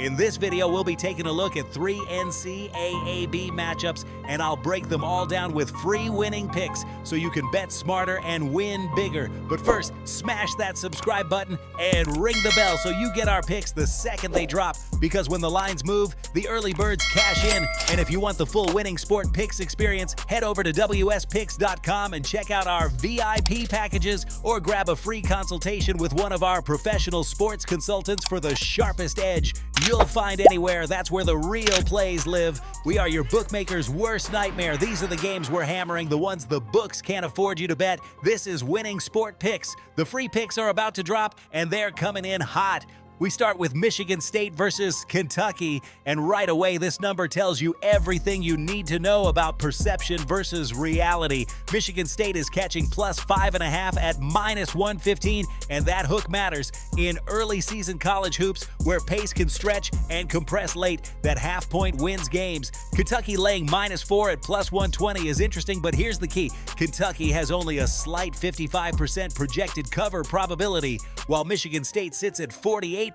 In this video, we'll be taking a look at 3 NCAAB matchups, and I'll break them all down with free winning picks so you can bet smarter and win bigger. But first, smash that subscribe button and ring the bell so you get our picks the second they drop, because when the lines move, the early birds cash in. And if you want the full winning sport picks experience, head over to wspicks.com and check out our VIP packages, or grab a free consultation with one of our professional sports consultants for the sharpest edge you'll find anywhere. That's where the real plays live. We are your bookmaker's worst nightmare. These are the games we're hammering, the ones the books can't afford you to bet. This is Winning Sport Picks. The free picks are about to drop, and they're coming in hot. We start with Michigan State versus Kentucky, and right away this number tells you everything you need to know about perception versus reality. Michigan State is catching plus 5.5 at minus 115, and that hook matters. In early season college hoops, where pace can stretch and compress late, that half point wins games. Kentucky laying minus 4 at plus 120 is interesting, but here's the key. Kentucky has only a slight 55% projected cover probability, while Michigan State sits at 48%.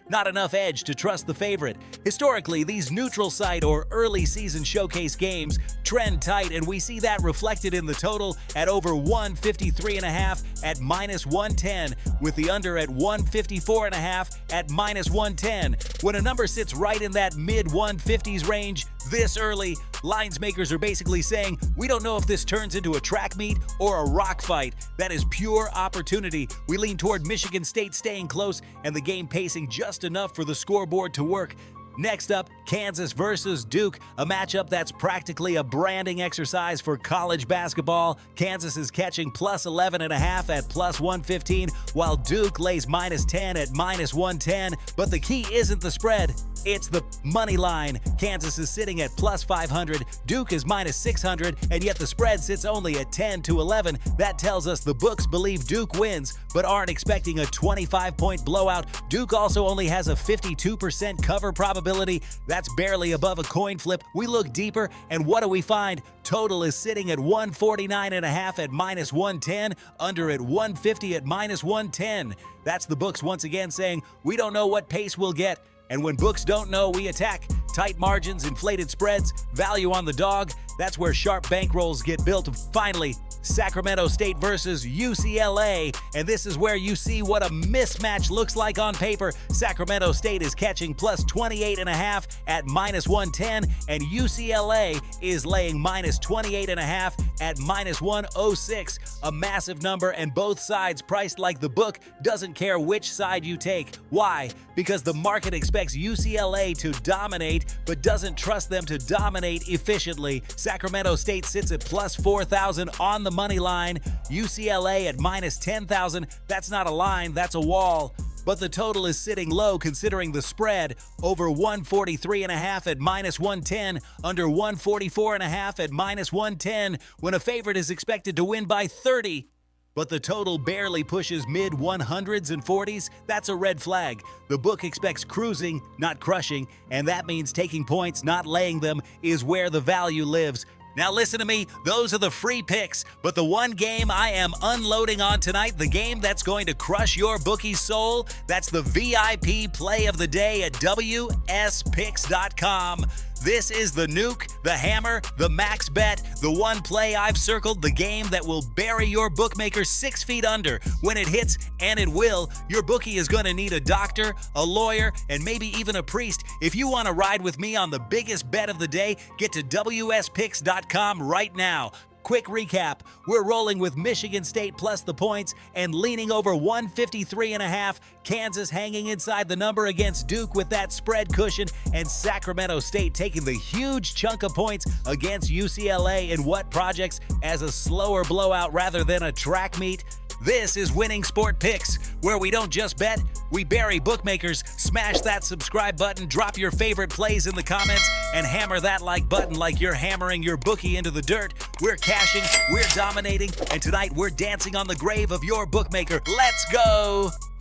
Not enough edge to trust the favorite. Historically, these neutral site or early season showcase games trend tight, and we see that reflected in the total at over 153.5 at minus 110, with the under at 154.5 at minus 110. When a number sits right in that mid 150s range this early, lines makers are basically saying, we don't know if this turns into a track meet or a rock fight. That is pure opportunity. We lean toward Michigan State staying close and the game pacing just enough for the scoreboard to work. Next up, Kansas versus Duke, a matchup that's practically a branding exercise for college basketball. Kansas is catching plus 11.5 at plus 115, while Duke lays minus 10 at minus 110. But the key isn't the spread, it's the money line. Kansas is sitting at plus 500, Duke is minus 600, and yet the spread sits only at 10 to 11. That tells us the books believe Duke wins, but aren't expecting a 25-point blowout. Duke also only has a 52% cover probability. That's barely above a coin flip. We look deeper, and what do we find? Total is sitting at 149.5 at minus 110, under at 150 at minus 110. That's the books once again saying, we don't know what pace we'll get. And when books don't know, we attack. Tight margins, inflated spreads, value on the dog. That's where sharp bankrolls get built. Finally, Sacramento State versus UCLA, and this is where you see what a mismatch looks like on paper. Sacramento State is catching plus 28.5 at minus 110, and UCLA is laying minus 28.5 at minus 106. A massive number, and both sides priced like the book doesn't care which side you take. Why? Because the market expects UCLA to dominate, but doesn't trust them to dominate efficiently. Sacramento State sits at plus 4,000 on the money line. UCLA at minus 10,000. That's not a line, that's a wall. But the total is sitting low considering the spread, over 143.5 at minus 110, under 144.5 at minus 110, when a favorite is expected to win by 30. But the total barely pushes mid 100s and 40s. That's a red flag. The book expects cruising, not crushing, and that means taking points, not laying them, is where the value lives. Now listen to me, those are the free picks, but the one game I am unloading on tonight, the game that's going to crush your bookie's soul, that's the VIP play of the day at wspicks.com. This is the nuke, the hammer, the max bet, the one play I've circled, the game that will bury your bookmaker 6 feet under. When it hits, and it will, your bookie is going to need a doctor, a lawyer, and maybe even a priest. If you want to ride with me on the biggest bet of the day, get to wspicks.com right now. Quick recap, we're rolling with Michigan State plus the points and leaning over 153.5, Kansas hanging inside the number against Duke with that spread cushion, and Sacramento State taking the huge chunk of points against UCLA in what projects as a slower blowout rather than a track meet. This is Winning Sport Picks, where we don't just bet, we bury bookmakers. Smash that subscribe button, drop your favorite plays in the comments, and hammer that like button like you're hammering your bookie into the dirt. We're cashing, we're dominating, and tonight we're dancing on the grave of your bookmaker. Let's go!